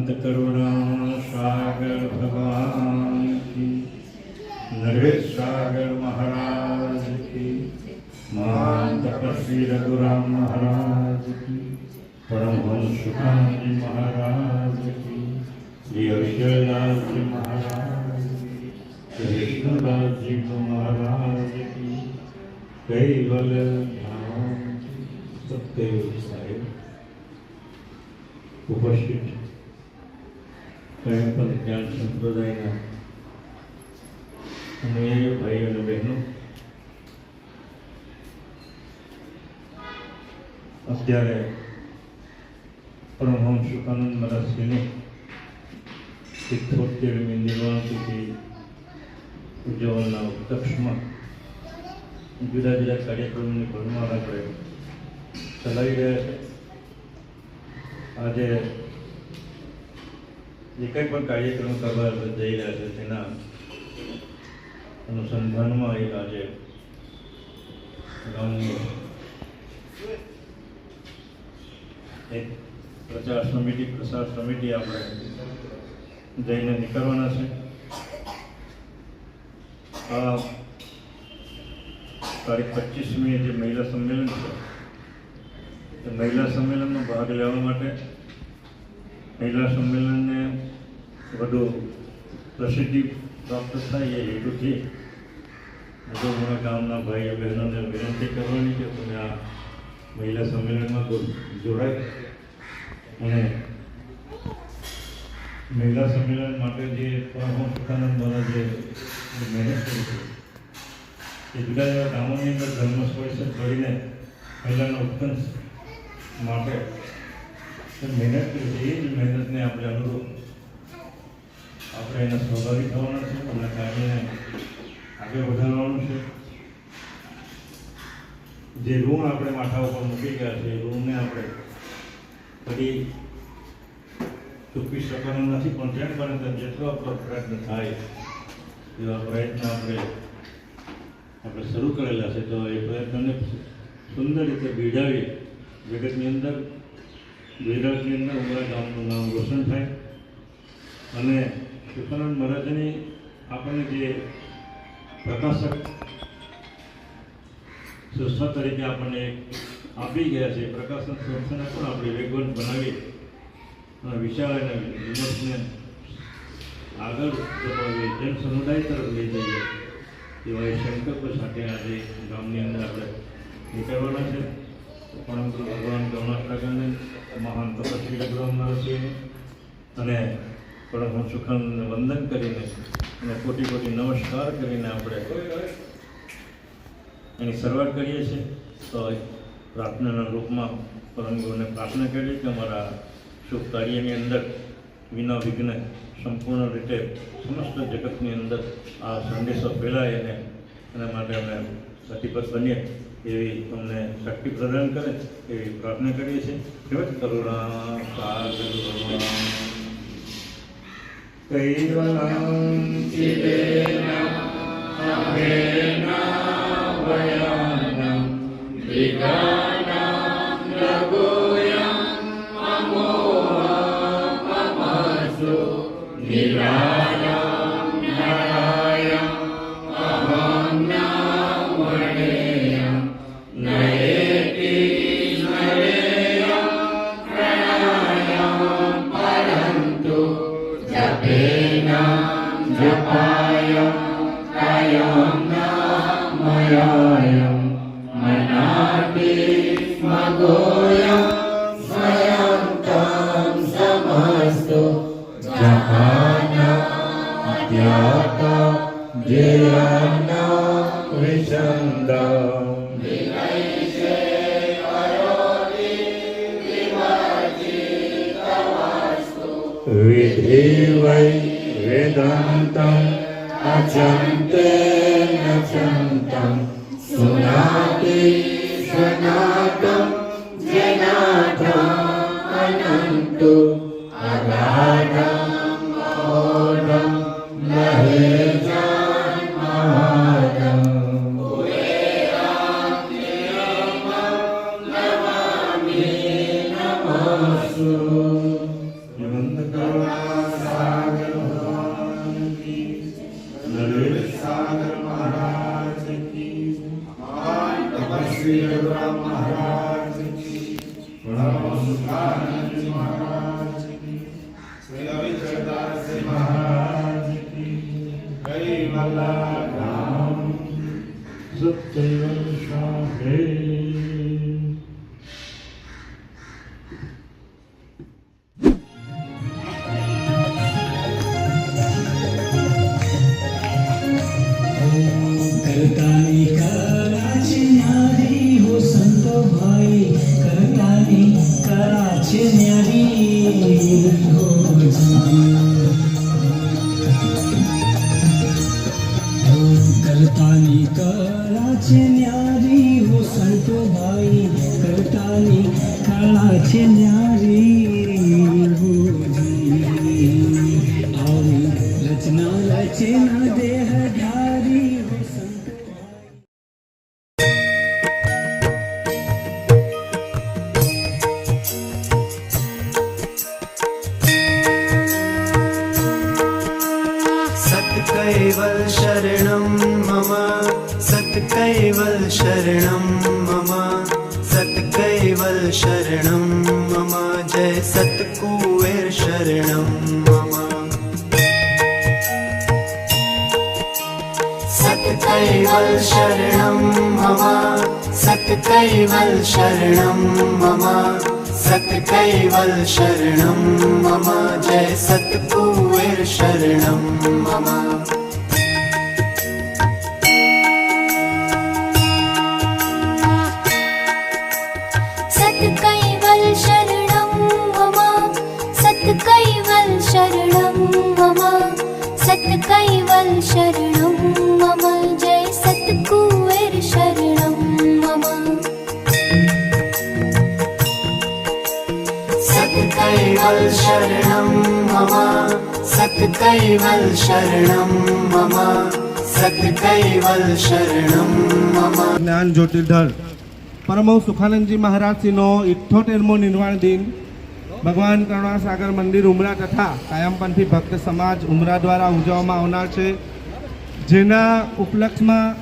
शांत करुणा सागर भगवान की, नरेश सागर महाराज की, महान तपस्वी रघुराम महाराज की, परमहंस सुखानंद महाराज की, श्री अविचलदास जी महाराज की, कृष्णदास जी महाराज की, कैवल धाम सत्य साहेब उपस्थित कयापन ज्ञान संप्रदायના અનુયાયીઓ ભાઈઓ અને બહેનો, અત્યારે પરમહંસ સુખાનંદ મહારાજશ્રીની 78મી નિર્વાણ તિથિ ઉજવવાના ઉપલક્ષમાં જુદા જુદા કાર્યક્રમોની ભરમાર આપણે ચલાવી રહ્યા છે. આજે જે કંઈ પણ કાર્યક્રમ કરવા જઈ રહ્યા છે તેના અનુસંધાનમાં એક આજે ગામની એક પ્રસાર સમિતિ આપણે જઈને નીકળવાના છે. આ તારીખ 25મી જે મહિલા સંમેલન છે, એ મહિલા સંમેલનમાં ભાગ લેવા માટે, મહિલા સંમેલનને વધુ પ્રસિદ્ધિ પ્રાપ્ત થાય એ હેતુથી બધું મારા ગામના ભાઈઓ બહેનોને વિનંતી કરવાની કે તમે આ મહિલા સંમેલનમાં જોડાય અને મહિલા સંમેલન માટે જે પરમહંસ સુખાનંદ મહારાજે મહેનત કરી છે એ જુદા જુદા ગામોની અંદર ધર્મ સ્પર્શ કરીને મહિલાનો ઉત્કર્ષ માટે મહેનત કરી છે. એ જ મહેનતને આપણે અનુરૂપ આપણે એના સહભાગી થવાના છે અને કાર્યને આગળ વધારવાનું છે. જે ઋણ આપણે માથા ઉપર મૂકી ગયા છે એ ઋણને આપણે ફરી ચૂકવી શકવાનું નથી, પણ જેમ બને તેમ જેટલો આપણો પ્રયત્ન થાય એવા પ્રયત્ન આપણે શરૂ કરેલા છે. તો એ પ્રયત્નને સુંદર રીતે બિરદાવી જગતની અંદર, ગુજરાતની અંદર ઉમરા ગામનું નામ રોશન થાય અને સુખાનંદ મહારાજની આપણને જે પ્રકાશક સંસ્થા તરીકે આપણને આપી ગયા છે, પ્રકાશન સંસ્થાને પણ આપણે વેગવંત બનાવી અને વિશાળ અને વિમર્શને આગળ જણાવીએ, જન સમુદાય તરફ લઈ જઈએ એવા એ સંકલ્પ સાથે આજે ગામની અંદર આપણે નીકળવાના છે. પરમ ગુરુ ભગવાન ગૌણાત્રાગણને, મહાન તપસ્વી રઘુરામ મહારાજશ્રીને અને પરમહંસ સુખાનંદને વંદન કરીને અને કોટી કોટી નમસ્કાર કરીને આપણે એની શરૂઆત કરીએ છીએ. તો પ્રાર્થનાના રૂપમાં પરમ ગુરુને પ્રાર્થના કરીએ કે અમારા શુભ કાર્યની અંદર વિના વિઘ્ન સંપૂર્ણ રીતે સમસ્ત જગતની અંદર આ સંદેશો ફેલાય અને એના માટે અમે પ્રતિબદ્ધ બનીએ એવી અમને શક્તિ પ્રદાન કરે એવી પ્રાર્થના કરીએ છીએ. કેવત કરુણા સાગર ભગવાન કૈવલં ચિદેન અભેન વયાનં વિગાનં લઘુયં અમોહમમસુ નિરાલં નારાયણ અહં નામણેયં નયેતિ સ્મરેયં પ્રણાયં પરંતુ જપેન જપાયં કાયં નામયાયં મનાતિ સ્મગોયં સ્વયં तं સમસ્તુ જપાનાત્યાત જેયન વિષંદં વિનૈષે કરોતિ વિવર્જિતવસ્તુ વિધિ વૈ વેદાંતં અચન્તે નચન્तं સુનાતિ સનાતં જેનાથં અનંતુ અગાધં મહોધં મહેજાન મહાદં નમામિ નમસ્તુ. संत करुणा सागर भगवान की, नरेश सागर महाराज की, महान तपस्वी रघुराम महाराज की, परमानंद जी महाराज की, श्री रविचंद्रदास जी महाराज की, कई मल्ला राम सत्य शाहे। करताली कराचे न्यारी हो संत भाई, करताली कराचे न्यारी हो करताली कराचे न्यारी हो संत भाई, करताली कराचे न्यारी हो आवी रचना रचना देहधारी हो संत भाई। सत्कैवल शरणं मम, सत्कैवल शरणं मम, सत्कैवल शरणं मम, जय सत्कुबेर शरणं मम। सत्कैवल शरणं मम, सत्कैवल शरणं मम, सत्कैवल शरणं मम, जय सत्कुबेर शरणं मम। सत्कैवल शरणं मम, सत्कैवल शरणं मम, सत्कैवल शरणं मम, जय सत्कुबेर शरणं मम। सत्कैवल शरणं मम, सत्कैवल शरणं मम, सत्कैवल शरणं मम। જ્ઞાન જ્યોતિર્ધર પરમહંસ સુખાનંદજી મહારાજશ્રીનો 78મો નિર્વાણ દિન ભગવાન કરુણાસાગર મંદિર ઉમરા તથા કાયમપંથી ભક્ત સમાજ ઉમરા દ્વારા ઉજવવામાં આવનાર છે, જેના ઉપલક્ષમાં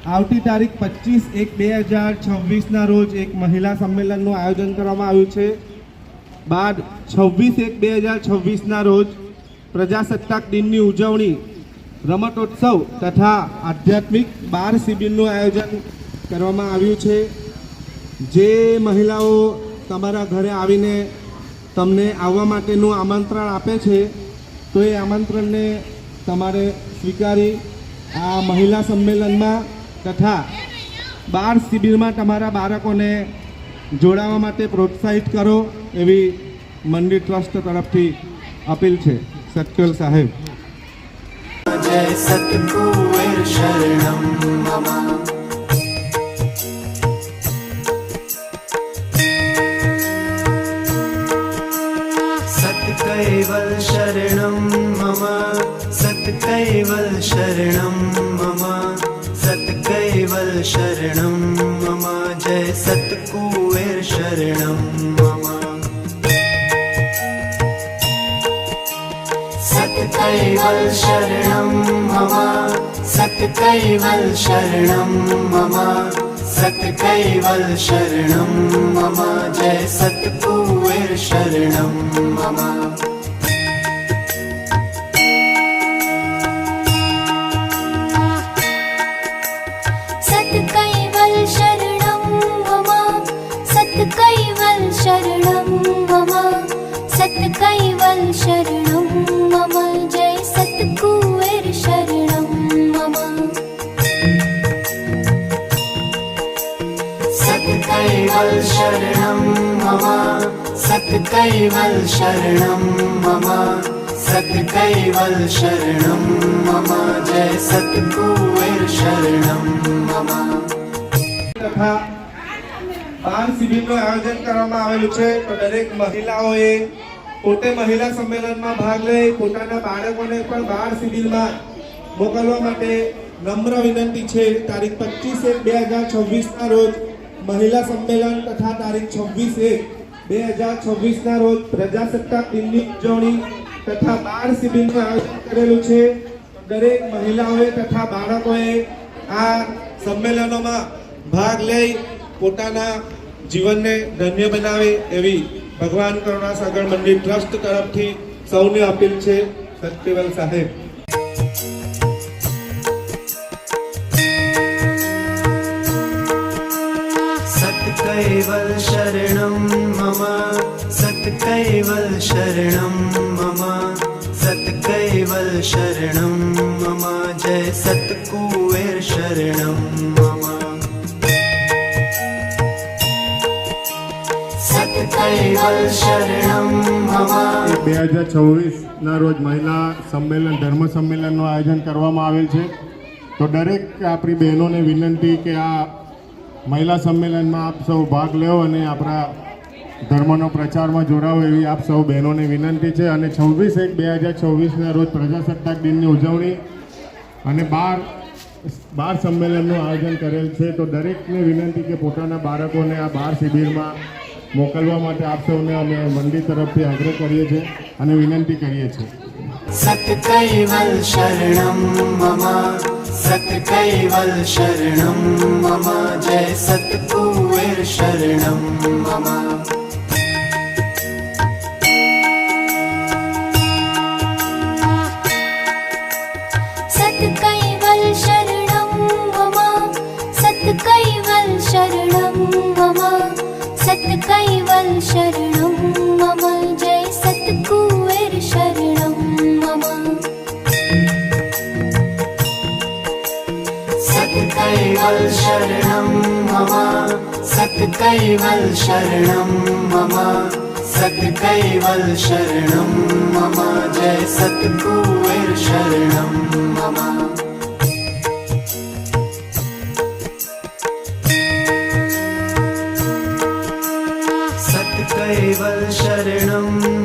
આવતી તારીખ 25/1/2026ના રોજ એક મહિલા સંમેલનનું આયોજન કરવામાં આવ્યું છે। બાદ 26/1/2026ના રોજ પ્રજાસત્તાક દિનની ઉજવણી, રમતોત્સવ તથા આધ્યાત્મિક બાર શિબિરનું આયોજન કરવામાં આવ્યું છે। જે મહિલાઓ તમારા ઘરે આવીને તમને આવવા માટેનું આમંત્રણ આપે છે, તો એ આમંત્રણને તમારે સ્વીકારી આ મહિલા સંમેલનમાં તથા બાર શિબિરમાં તમારા બાળકોને જોડાવા માટે પ્રોત્સાહિત કરો એવી મંદિર ટ્રસ્ટ તરફથી અપીલ છે। સત્યલ સાહેબ। जय सत्कुबेर शरणं मम। सत्कैवल शरणं मम, सत्कैवल शरणं मम, सत्कैवल शरणं मम, जय सत्कुबेर शरणं मम। सत्कैवल शरणं मम, सत्कैवल शरणं मम, सत्कैवल शरणं मम, जय सत्कुबेर शरणं मम। सत्कैवल शरणं मम, सत्कैवल शरणं मम, सत्कैवल शरणं मम, जय सत्कुबेर शरणं मम। सत्कैवल शरणं मम, सत्कैवल शरणं मम, सत्कैवल शरणं मम, जय सत्कुबेर शरणं मम। તથા બાર શિબિરનું આયોજન કરવામાં આવેલું છે, તો દરેક મહિલાઓએ પોતે મહિલા સંમેલનમાં ભાગ લઈ પોતાના બાળકોને પણ બાર શિબિરમાં મોકલવા માટે નમ્ર વિનંતી છે। તારીખ 25/1/2026ના રોજ મહિલા સંમેલન તથા તારીખ 26/1 2026ના રોજ પ્રજાસત્તાક દિનની ઉજવણી તથા બાળ શિબિરનું આયોજન કરેલું છે. દરેક મહિલાઓએ તથા બાળકોએ આ સંમેલનોમાં ભાગ લઈ પોતાના જીવનને ધન્ય બનાવે એવી ભગવાન કરુણાસાગર મંદિર ટ્રસ્ટ તરફથી સૌને અપીલ છે. સત્યવલ સાહેબ. सत्कैवल शरणं मम सत्कैवल शरणं मम सत्कैवल शरणं मम जय सत्कुबेर शरणं मम सत्कैवल शरणं मम 2026ના રોજ મહિલા સંમેલન ધર્મ સંમેલનનું આયોજન કરવામાં આવેલ છે. તો દરેક આપણી બહેનોને વિનંતી કે આ મહિલા સંમેલનમાં આપ સૌ ભાગ લેવો અને આપણા ધર્મનો પ્રચારમાં જોડાવો એવી આપ સૌ બહેનોને વિનંતી છે. અને 26/1/2026ના રોજ પ્રજાસત્તાક દિનની ઉજવણી અને બાર સંમેલનનું આયોજન કરેલ છે. તો દરેકને વિનંતી કે પોતાના બાળકોને આ બાર શિબિરમાં મોકલવા માટે આપ સૌને અમે મંદિર તરફથી આગ્રહ કરીએ છીએ અને વિનંતી કરીએ છીએ. सत्कैवल शरणं मम सत्कैवल शरणं मम जय सत्कुबेर शरणं मम सत्कैवल शरणं मम सत्कैवल शरणं मम सत्कैवल शरणं मम जय सत्कुबेर शरणं मम सत्कैवल शरणं मम सत्कैवल शरणं मम सत्कैवल शरणं मम जय सत्कुबेर शरणं मम सत्कैवल शरणं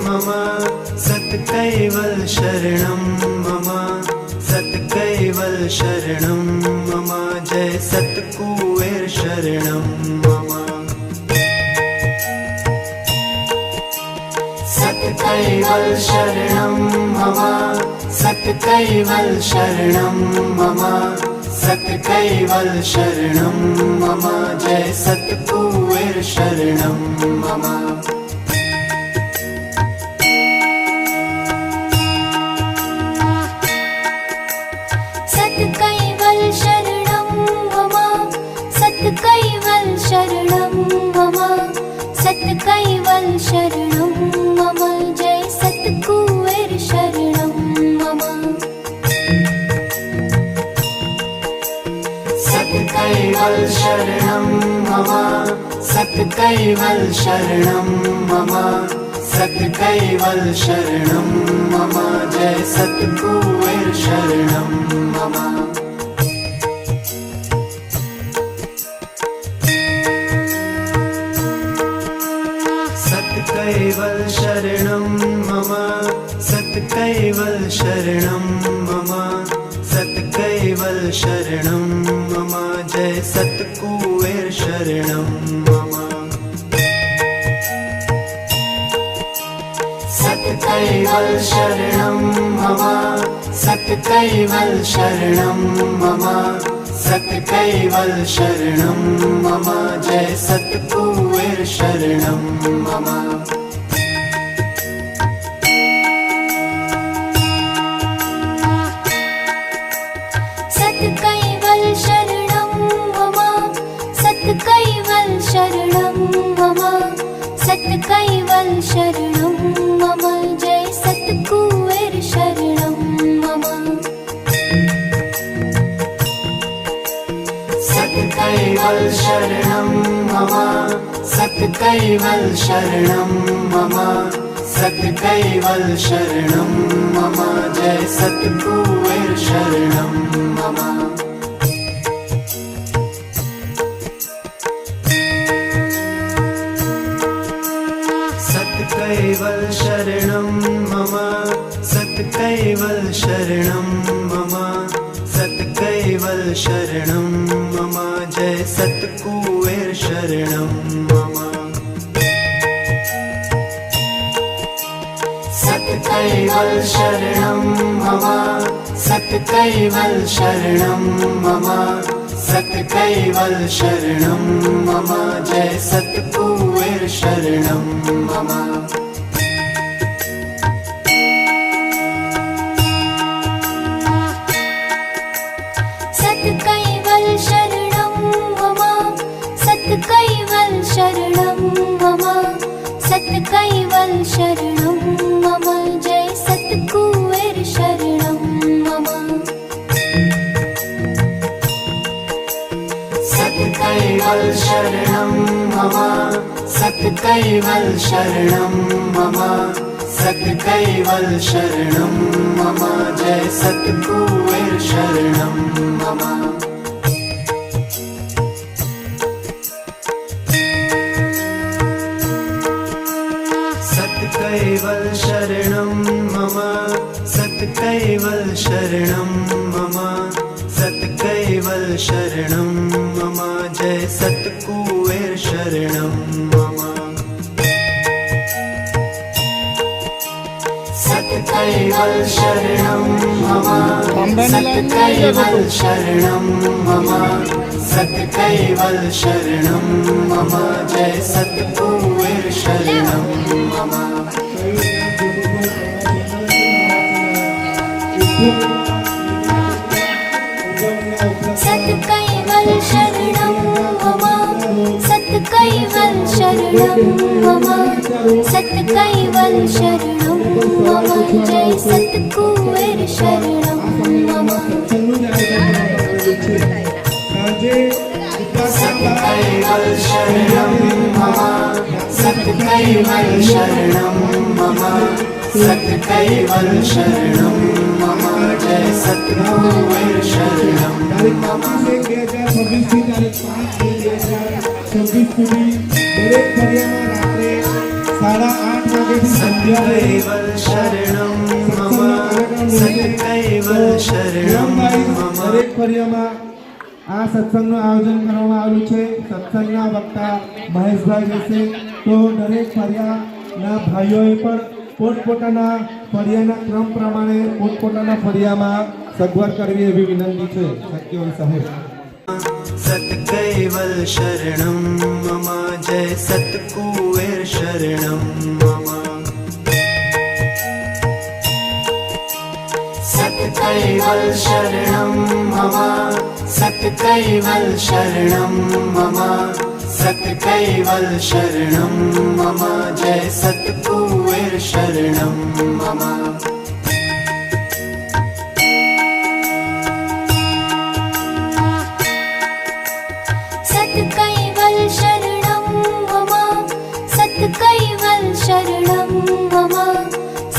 मम सत्कैवल शरणं मम सत्कैवल शरणं मम जय सत्कुबेर शरणं मम सत्कैवल शरणं मम सत्कैवल शरणं मम सत्कैवल शरणं मम जय सत्कुबेर शरणं मम सत्कैवल शरणं मम सत्कैवल शरणं मम सत्कैवल शरणं मम जय सत्कुबेर शरणं मम सत्कैवल शरणं मम सत्कैवल शरणं मम सत्कैवल शरणं मम जय सत्कुबेर शरणं मम सत्कैवल शरणं मम सत्कैवल शरणं मम सत्कैवल शरणं मम जय सत्कुबेर शरणं मम सत्कैवल शरणं मम सत्कैवल शरणं मम सत्कैवल शरणं मम जय सत्कुबेर शरणं मम सत्कैवल शरणं मम सत्कैवल शरणं मम सत्कैवल शरणं मम जय सत्कुबेर शरणं मम सत्कैवल शरणं मम सत्कैवल शरणं मम सत्कैवल शरणं मम जय सत्कुबेर शरणं मम सत्कैवल शरणं मम सत्कैवल शरणं मम सत्कैवल शरणं मम जय सत्कुबेर शरणं मम सत्कैवल शरणं मम सत्कैवल शरणं मम सत्कैवल शरणं मम जय सत्कुबेर शरणं मम सत्कैवल शरणं मम सत्कैवल शरणं मम सत्कैवल शरणं मम जय सत्कुबेर शरणं मम सत्कैवल शरणं मम सत्कैवल शरणं मम सत्कैवल शरणं मम जय सत्कुबेर शरणं मम सत्कैवल शरणं मम सत्कैवल शरणं मम सत्कैवल शरणं मम जय सत्कुबेर शरणं मम सत्कैवल शरणं मम सत्कैवल शरणं मम सत्कैवल शरणं मम जय सत्कुबेर शरणं मम सत्कैवल शरणं मम सत्कैवल शरणं मम सत्कैवल शरणं मम जय सत्कुबेर शरणं मम सत्कैवल शरणं मम सत्कैवल शरणं मम सत्कैवल शरणं मम जय सत्कुबेर शरणं मम सत्कैवल शरणं मम सत्कैवल शरणं मम દરેક ફળિયામાં આ સત્સંગનું આયોજન કરવામાં આવ્યું છે. સત્સંગના વક્તા મહેશભાઈ રહેશે. તો દરેક ફળિયાના ભાઈઓએ પણ પોતપોતાના ફળિયાના ક્રમ પ્રમાણે પોતપોતાના ફળિયામાં સગવડ કરવી એવી વિનંતી છે. સત્યવલ સાહેબ सत्कैवल शरणं मम जय सत्कुबेर शरणं मम सत्कैवल शरणं मम सत्कैवल शरणं मम सत्कैवल शरणं मम जय सत्कुबेर शरणं मम सत्कैवल शरणं मम सत्कैवल शरणं मम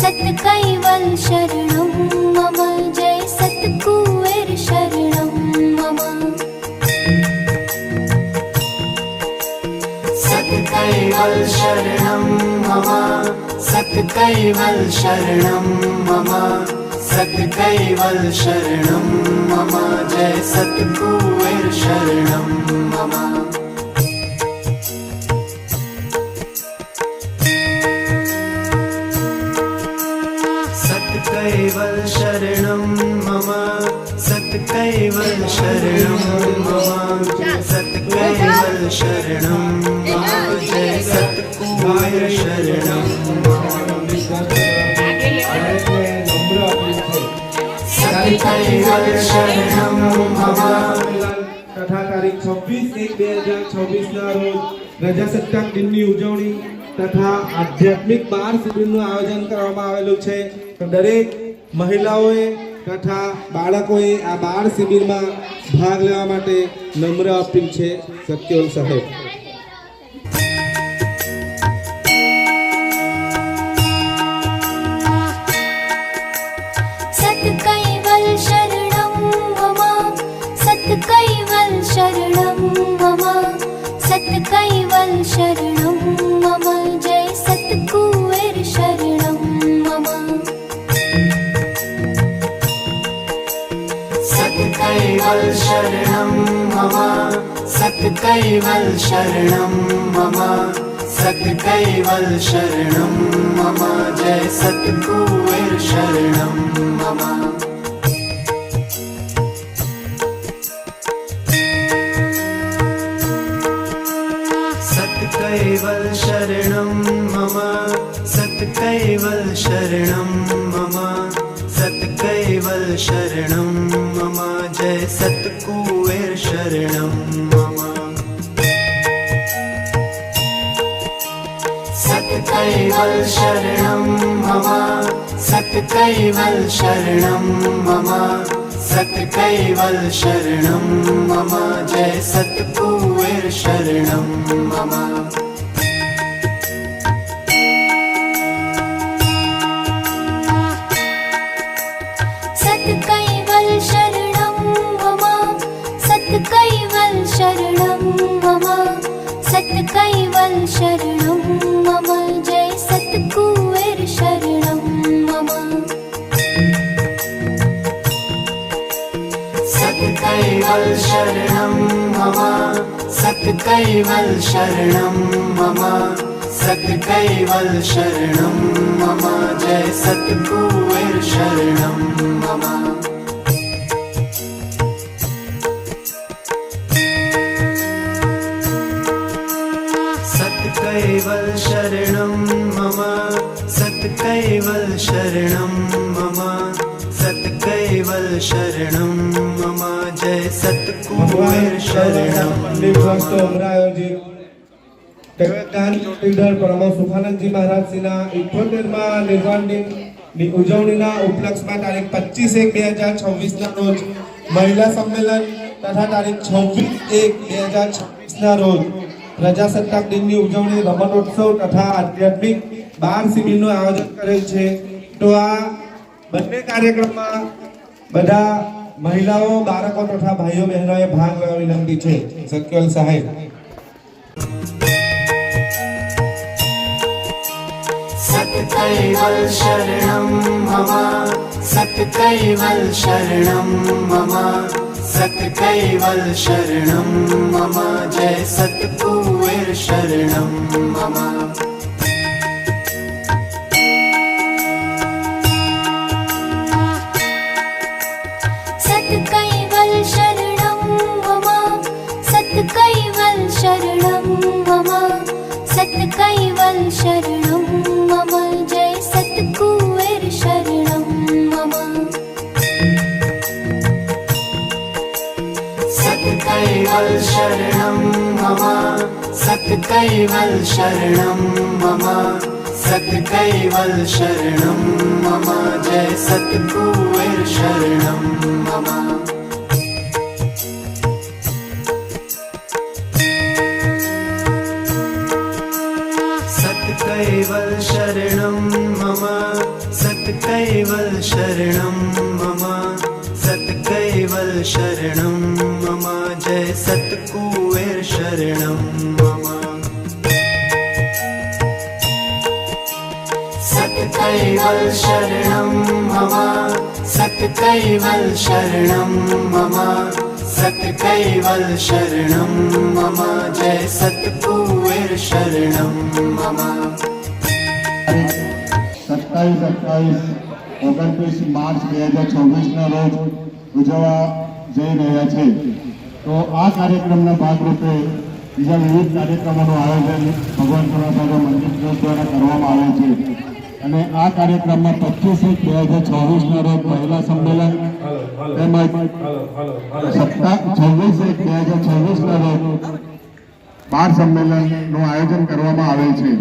सत्कैवल शरणं मम जय सत्कुबेर शरणं मम सत्कैवल शरणं मम सत्कैवल शरणं मम सत्कैवल शरणं मम जय सत्कुबेर शरणं मम सत्कैवल शरणं मम सत्कैवल शरणं मम सत्कैवल शरणं मम जय सत्कुबेर शरणं सत्कैवल शरणं मम તથા તારીખ 26/1/2026ના રોજ પ્રજાસત્તાક દિનની ઉજવણી તથા આધ્યાત્મિક બાળ શિબિરનું આયોજન કરવામાં આવેલું છે. તો દરેક મહિલાઓએ તથા બાળકોએ આ બાળ શિબિરમાં ભાગ લેવા માટે નમ્ર અપીલ છે. સત્યવલ સાહેબ सत्कैवल शरणं मम सत्कैवल शरणं मम सत्कैवल शरणं मम जय सत्कुबेर शरणं मम सत्कैवल शरणं मम सत्कैवल शरणं मम सत्कैवल शरणं मम जय सत्कुबेर शरणं मम सत्कैवल शरणं मम सत्कैवल शरणं मम सत्कैवल शरणं मम जय सत्कुबेर शरणं मम सत्कैवल शरणं मम सत्कैवल शरणं मम सत्कैवल शरणं मम जय सत्कुबेर शरणं मम सत्कैवल शरणं मम सत्कैवल शरणं मम सत्कैवल शरणं मम जय सत्कुबेर शरणं मम सत्कैवल शरणं मम सत्कैवल शरणं मम सत्कैवल शरणं मम जय सत्कुबेर शरणं मम सत्कैवल शरणं मम सत्कैवल शरणं मम सत्कैवल शरणं मम जय सत्कुबेर शरणं મંદિર ટ્રસ્ટ ઉમરા આયોજિત કૈવલ્યદાન ચોટીધર પરમ સુખાનંદજી મહારાજશ્રીના 78મા નિર્વાણ દિનની ઉજવણીના ઉપલક્ષમાં તારીખ 25/1/2026 ના રોજ મહિલા સંમેલન તથા તારીખ 26/1/2026 ના રોજ પ્રજાસત્તાક દિનની ઉજવણી રમતોત્સવ તથા આધ્યાત્મિક 12 શિબિરનું આયોજન કરેલ છે. તો આ બંને કાર્યક્રમમાં બધા મહિલાઓ બાળકો તથા ભાઈઓ બહેનોએ ભાગ લેવા વિનંતી છે. સત્યવલ સાહેબ सत्कैवल शरणं मम सत्कैवल शरणं मम सत्कैवल शरणं मम जय सत्कुबेर शरणं मम सत्कैवल शरणं मम सत्कैवल शरणं मम सत्कैवल शरणं मम जय सत्कुबेर शरणं मम सत्कैवल शरणं मम सत्कैवल शरणं मम सत्कैवल शरणं मम जय सत्कुबेर शरणं मम सत्कैवल शरणं मम सत्कैवल शरणं मम सत्कैवल शरणं मम जय सत्कुबेर शरणं मम सत्कैवल शरणं मम सत्कैवल शरणं मम सत्कैवल शरणं मम जय सत्कुबेर शरणं मम 27-29 માર્ચ 2024ના રોજ ઉજવવા જઈ રહ્યા છે. તો આ કાર્યક્રમના ભાગરૂપે બીજા વિવિધ કાર્યક્રમોનું આયોજન ભગવાન પુરાસાગર મંદિર ટ્રસ્ટ દ્વારા કરવામાં આવે છે. અને આ કાર્યક્રમમાં 25/1/2024ના રોજ મહિલા સંમેલન તેમજ 26/1/2024ના રોજ બાર સંમેલનનું આયોજન કરવામાં આવે છે.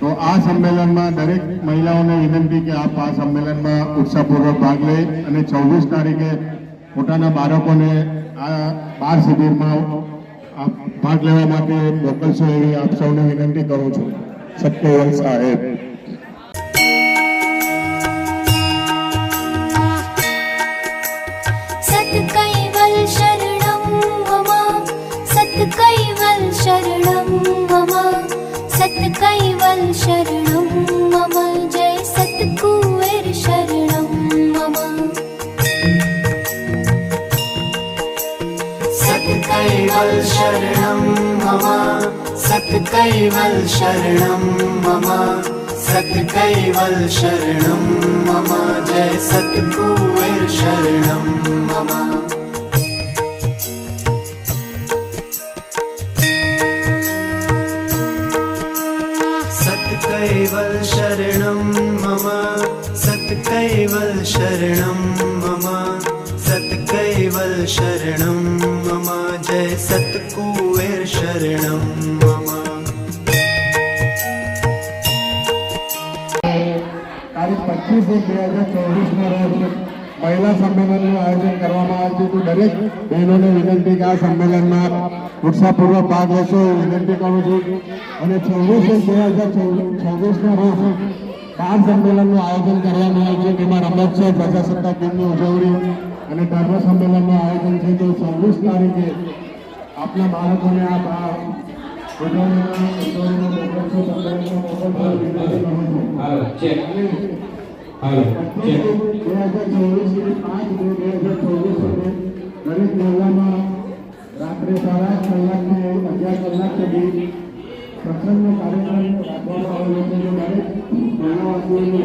તો આ સંમેલનમાં દરેક મહિલાઓને વિનંતી કે આપ આ સંમેલનમાં ઉત્સાહપૂર્વક ભાગ લે અને 24 તારીખે પોતાના બાળકોને આ બાર શિબિરમાં ભાગ લેવા માટે મોકલશો એવી આપ સૌને વિનંતી કરું છું. સત્યવલ સાહેબ सत्कैवल शरणं मम सत्कैवल शरणं मम सत्कैवल शरणं मम जय सत्कुबेर शरणं मम सत्कैवल शरणं मम सत्कैवल सत्कैवल शरणं मम सत्कैवल शरणं मम जय सत्कुबेर शरणं मम सत्कैवल शरणं मम सत्कैवल शरणं मम सत्कैवल शरणं मम जय सत्कुबेर शरणं मम તારીખ 25/1/2024 ના રોજ મહિલા સંમેલનનું આયોજન કરવામાં આવ્યું હતું. દરેક બહેનોને વિનંતી કે આ સંમેલનમાં ઉત્સાહપૂર્વક ભાગ લેશો એવી વિનંતી કરું છું. અને 24/1/2024 ના રોજ બાળ સંમેલનનું આયોજન કરવામાં આવ્યું છે. તેમાં રમોત્સવ, પ્રજાસત્તાક દિનની ઉજવણી અને ધર્મ સંમેલનનું આયોજન છે. તો 24 તારીખે આપના બાળકોને આ ઉજવણીમાં મોકલશો. સંમેલનમાં મોકલશો એવી વિનંતી કરું છું. 2024 દરેક મહિલામાં રાત્રે 8:30 કલાકથી 11 કલાક સુધી સત્સંગનો કાર્યક્રમ રાખવામાં આવેલો છે. દરેક મહિલાવાસીઓને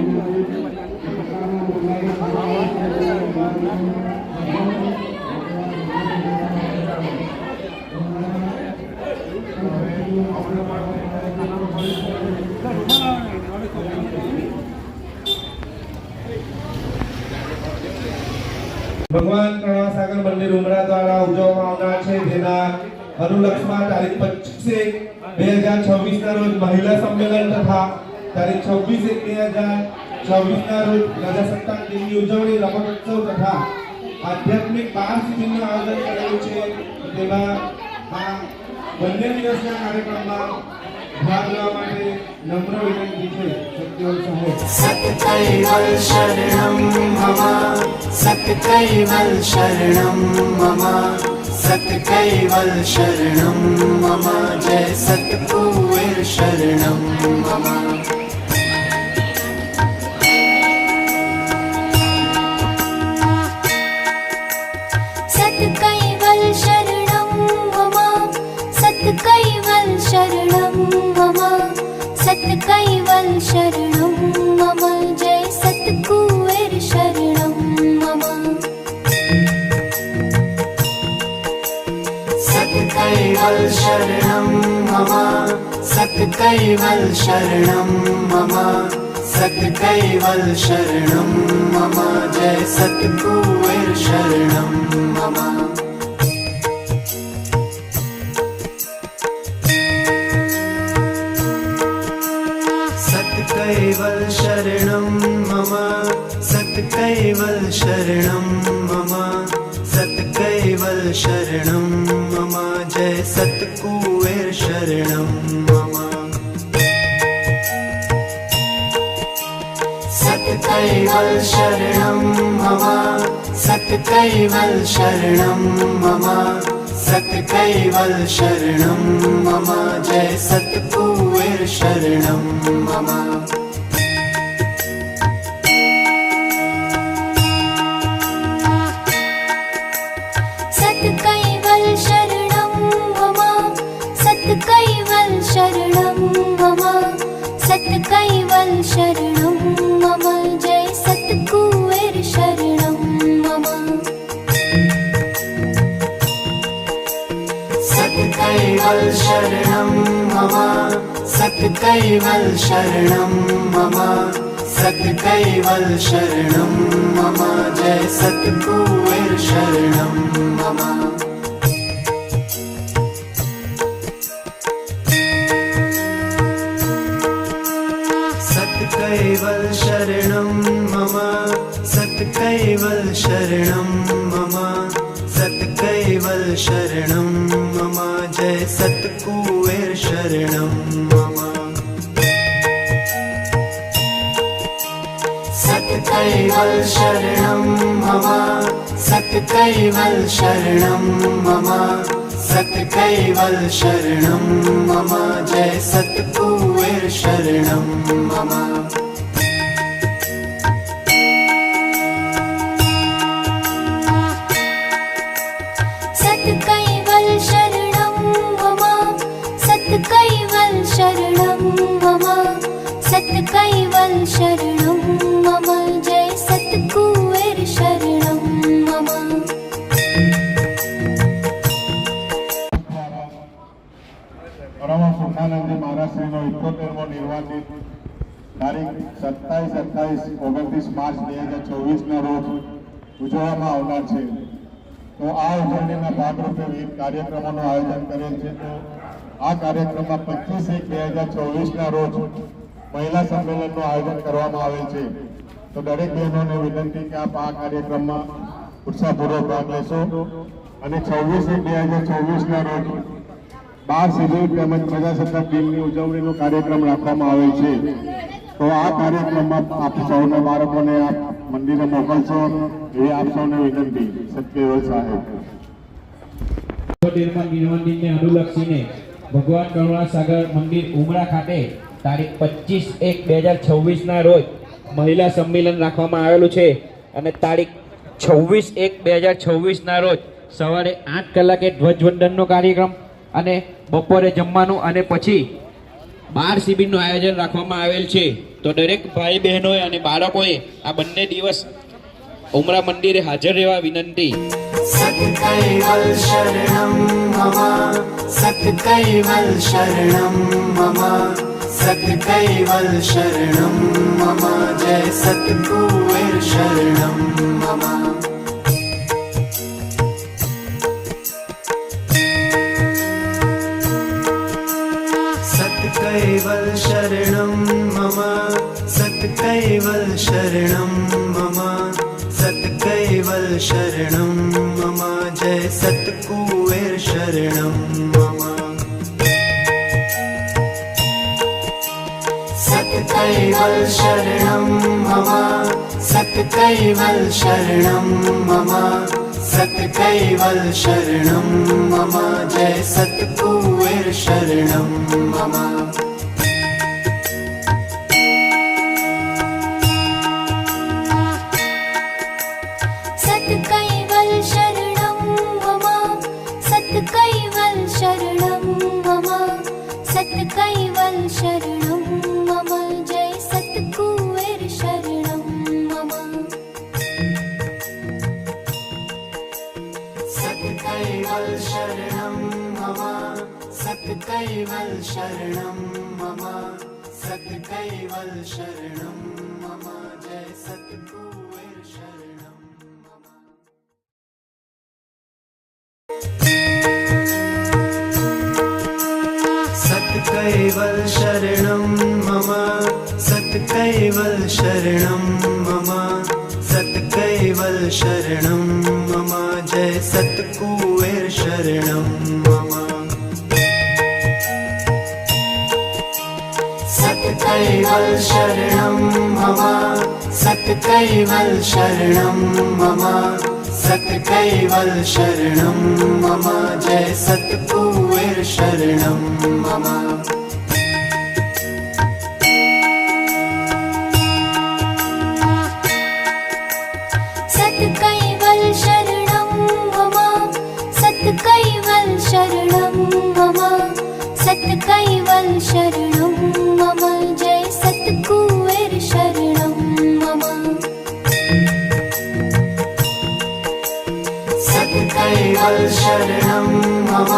ભગવાન કરુણાસાગર મંદિર ઉમરા દ્વારા ઉજવવામાં આવનાર છે, જેના અનુલક્ષમાં તારીખ 25/1/2026 ના રોજ મહિલા સંમેલન તથા તારીખ 26/1/2026 ના રોજ પ્રજાસત્તાક દિનની ઉજવણી, રમતોત્સવ તથા આધ્યાત્મિક બાળ શિબિરનું આયોજન કરેલું છે. તેમાં આ બંને દિવસના કાર્યક્રમમાં ભાગ લેવા માટે નમ્ર વિનંતી છે. સત્યવલ સાહેબ. सत्कैवल शरणं मम सत्कैवल शरणं मम सत्कैवल शरणं मम जय सत्कुबेर शरणं मम सत्कैवल शरणं मम सत्कैवल शरणं मम सत्कैवल शरणं मम जय सत्कुबेर शरणं मम सत्कैवल शरणं मम सत्कैवल शरणं मम सत्कैवल शरणं मम जय सत्कुबेर शरणं मम सत्कैवल शरणं मम सत्कैवल शरणं मम सत्कैवल शरणं मम जय सत्कुबेर शरणं मम सत्कैवल शरणं मम सत्कैवल शरणं मम सत्कैवल शरणं मम जय सत्कुबेर शरणं मम सत्कैवल शरणं मम सत्कैवल शरणं मम सत्कैवल शरणं मम जय सत्कुबेर शरणं मम सत्कैवल शरणं मम सत्कैवल शरणं मम सत्कैवल शरणं मम जय सत्कुबेर शरणं मम सत्कैवल शरणं मम सत्कैवल शरणं मम सत्कैवल शरणं मम जय सत्कुबेर शरणं मम सत्कैवल शरणं मम सत्कैवल शरणं मम सत्कैवल शरणं मम जय सत्कुबेर शरणं मम सत्कैवल शरणं मम सत्कैवल सत्कैवल शरणं मम जय सत्कुबेर शरणं मम પરમ પૂર્ણાનંદજી મહારાજશ્રીનો 71મો નિર્વાચિત તારીખ 27, 28, 29 માર્ચ 2024ના રોજ ઉજવવામાં આવનાર છે. તો આ ઉજવણીના ભાગરૂપે વિવિધ કાર્યક્રમોનું આયોજન કરેલ છે. તો આ કાર્યક્રમમાં 25/1/2024ના રોજ મહિલા સંમેલનનું આયોજન કરવામાં આવેલ છે. તો દરેક બહેનોને વિનંતી કે આપ આ કાર્યક્રમમાં ઉત્સાહપૂર્વક ભાગ લેશો. અને 26/1/2024ના રોજ 12 શિબિર તેમજ પ્રજાસત્તાક દિનની ઉજવણીનો કાર્યક્રમ રાખવામાં આવેલ છે. તો આ કાર્યક્રમમાં આપ સૌને બાળકોને આપ મંદિરે મોકલશો એવી આપ સૌને વિનંતી. સત્યવેલ સાહેબ. નિર્માણને અનુલક્ષીને ભગવાન કરુણાસાગર મંદિર ઉમરા ખાતે તારીખ 25/1/2024ના રોજ મહિલા સંમેલન રાખવામાં આવેલું છે. અને તારીખ 26/1/2024ના રોજ સવારે 8 કલાકે ધ્વજવંદનનો કાર્યક્રમ અને બપોરે જમવાનું અને પછી 12 શિબિરનું આયોજન રાખવામાં આવેલ છે. તો દરેક ભાઈ બહેનોએ અને બાળકોએ આ બંને દિવસ ઉમરા મંદિરે હાજર રહેવા વિનંતી. सत्कैवल शरणं मम सत्कैवल शरणं मम सत्कैवल शरणं मम जय सत्कुबेर शरणं मम सत्कैवल शरणं मम सत्कैवल शरणं मम सत्कैवल शरणं मम जय सत्कुबेर शरणं मम सत्कैवल शरणं मम सत्कैवल शरणं मम सत्कैवल शरणं मम जय सत्कुबेर शरणं मम सत्कैवल शरणं मम सत्कैवल शरणं मम सत्कैवल शरणं मम जय सत्कुबेर शरणं मम सत्कैवल शरणं मम सत्कैवल शरणं मम सत्कैवल शरणं मम जय सत्कुबेर शरणं मम सत्कैवल शरणं मम सत्कैवल शरणं मम सत्कैवल शरणं मम जय सत्कुबेर शरणं मम सत्कैवल शरणं मम सत्कैवल शरणं मम सत्कैवल शरणं मम जय सत्कुबेर शरणं मम सत्कैवल शरणं मम सत्कैवल शरणं मम सत्कैवल शरणं मम जय सत्कुबेर शरणं मम सत्कैवल शरणं मम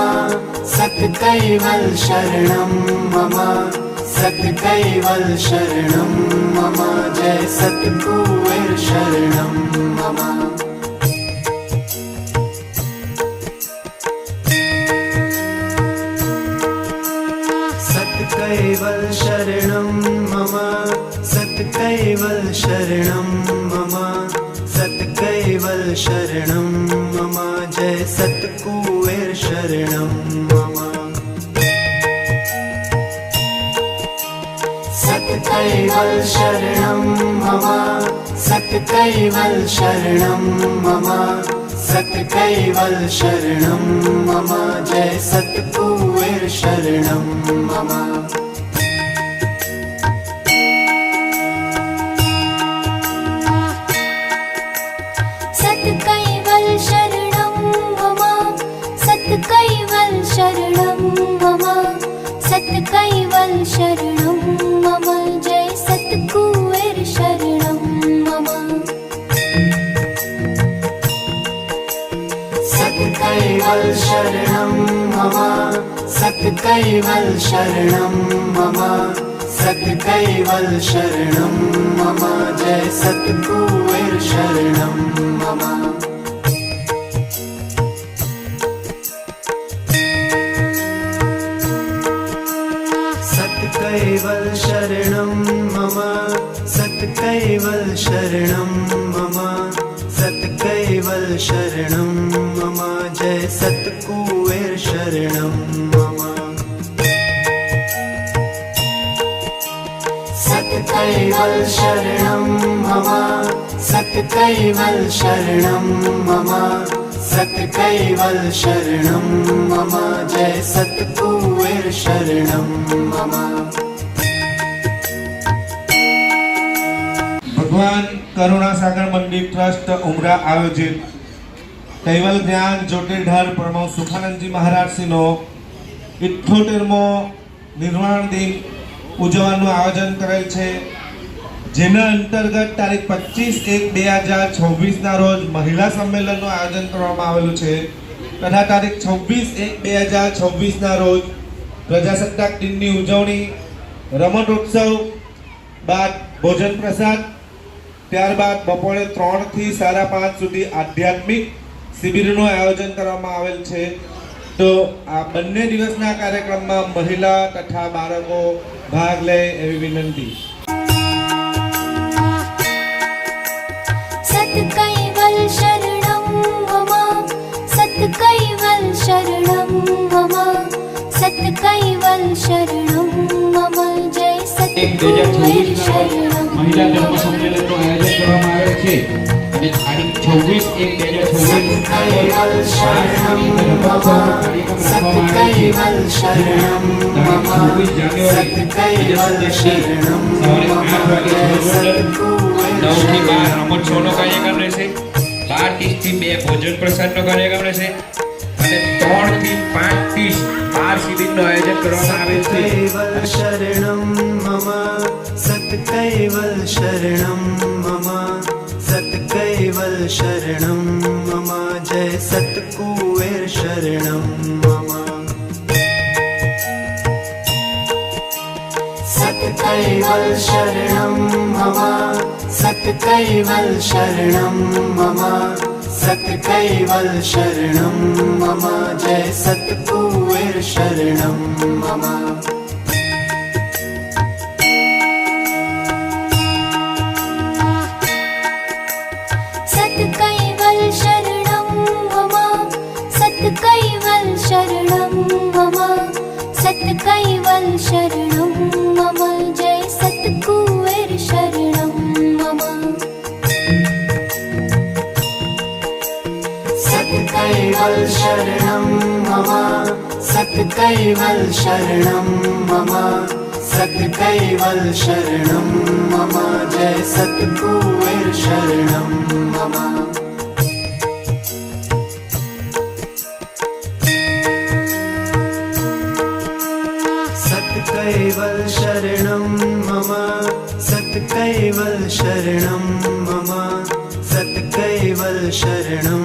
सत्कैवल शरणं मम सत्कैवल शरणं मम जय सत्कुबेर शरणं मम सत्कैवल शरणं मम सत्कैवल शरणं मम सत्कैवल शरणं मम जय सत्कुबेर शरणं मम सत्कैवल शरणं मम सत्कैवल शरणं मम सत्कैवल शरणं मम जय सत्कुबेर शरणं मम सत्कैवल शरणं मम सत्कैवल शरणं मम सत्कैवल शरणं मम जय सत्कैवल्शरणं मम सत्कैवल्शरणं मम सत्कैवल्शरणं मम जय सत्कुबेरशरणं मम सत्कैवल्शरणं मम सत्कैवल्शरणं मम सत्कैवल्शरणं मम जय सत्कुबेरशरणं मम सत्कैवल्शरणं मम सत्कैवल्शरणं मम सत्कैवल्शरणं मम जय सत्कुबेरशरणं मम ભગવાન કરુણાસાગર મંદિર ટ્રસ્ટ ઉમરા આયોજિત કૈવલ જ્ઞાન જ્યોતિર્ધર પ્રમો સુખાનંદજી મહારાજશ્રીનો 78મો નિર્વાણ દિન ઉજવવાનું આયોજન કરેલ છે, જેના અંતર્ગત તારીખ 25/1/2026ના રોજ મહિલા સંમેલનનું આયોજન કરવામાં આવેલું છે તથા તારીખ 26/1/2026ના રોજ પ્રજાસત્તાક દિનની ઉજવણી, રમતોત્સવ બાદ ભોજન પ્રસાદ, ત્યારબાદ બપોરે 3 થી 5:30 સુધી આધ્યાત્મિક શિબિરનું આયોજન કરવામાં આવેલ છે। તો આ બંને દિવસના કાર્યક્રમમાં મહિલા તથા બાળકો ભાગ લે એવી વિનંતી। सत्कैवल्शरणं मम सत्कैवल्शरणं मम सत्कैवल्शरणं मम जय सत्कुबेरशरणं મહિલા ધર્મ સંમેલનનું આયોજન કરવામાં આવે છે અને તારીખ 26/1/2026 કાર્યક્રમ રહેશે, 12:30 થી 2 ભોજન પ્રસાદનો કાર્યક્રમ રહેશે અને 3 થી 5:30 બાર શિબિરનું આયોજન કરવામાં આવે છે। सत्कैवल्शरणं मम सत्कैवल्शरणं मम सत्कैवल्शरणं मम जय सत्कुबेरशरणं मम सत्कैवल्शरणं मम सत्कैवल्शरणं मम सत्कैवल्शरणं मम जय सत्कुबेरशरणं मम सत्कैवल्शरणं मम सत्कैवल्शरणं मम सत्कैवल्शरणं मम जय सत्कुबेरशरणं मम सत्कैवल्शरणं मम सत्कैवल्शरणं मम सत्कैवल्शरणं मम जय सत्कुबेरशरणं मम सत्कैवल्शरणं मम सत्कैवल्शरणं मम सत्कैवल्शरणं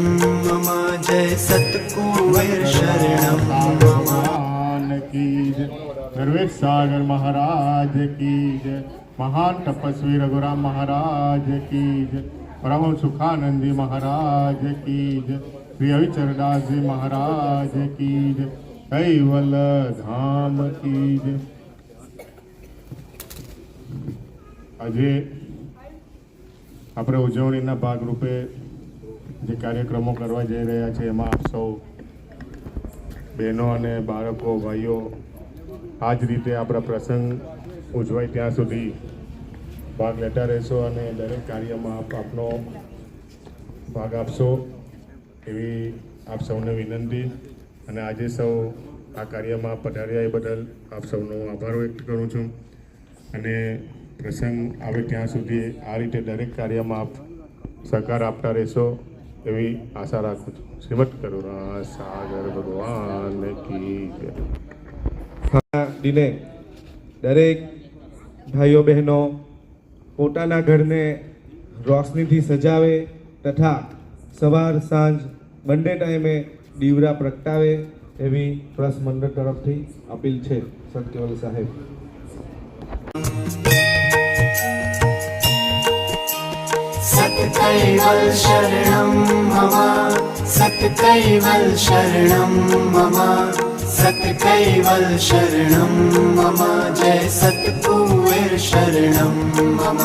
मम जय सत्कुबेरशरणं मम भगवान की जय। सर्वेश सागर महाराज की जय। महान तपस्वी रघुराम महाराज की जय। परम सुखानंद जी महाराज की जय। श्री हरिचरदास जी महाराज की जय। कैवल धाम की जय। આજે આપણે ઉજવણીના ભાગરૂપે જે કાર્યક્રમો કરવા જઈ રહ્યા છે એમાં આપ સૌ બહેનો અને બાળકો ભાઈઓ આ જ રીતે આપણા પ્રસંગ ઉજવાય ત્યાં સુધી ભાગ લેતા રહેશો અને દરેક કાર્યમાં આપનો ભાગ આપશો એવી આપ સૌને વિનંતી। અને આજે સૌ આ કાર્યમાં પધાર્યા એ બદલ આપ સૌનો આભાર વ્યક્ત કરું છું અને પ્રસંગ આવે ત્યાં સુધી આ રીતે દરેક કાર્યમાં આપ સહકાર આપતા રહેશો એવી આશા રાખું છું। શ્રીમદ કરુણા સાગર ભગવાન કી જય। દિને દરેક ભાઈઓ બહેનો પોતાના ઘરને રોશનીથી સજાવે તથા સવાર સાંજ બંને ટાઈમે દીવડા પ્રગટાવે એવી ટ્રસ્ટ મંડળ તરફથી અપીલ છે. સત્કેવલ સાહેબ. सत्कैवल शरणं मम सत्कैवल शरणं मम सत्कैवल शरणं मम जय सत्कुबेर शरणं मम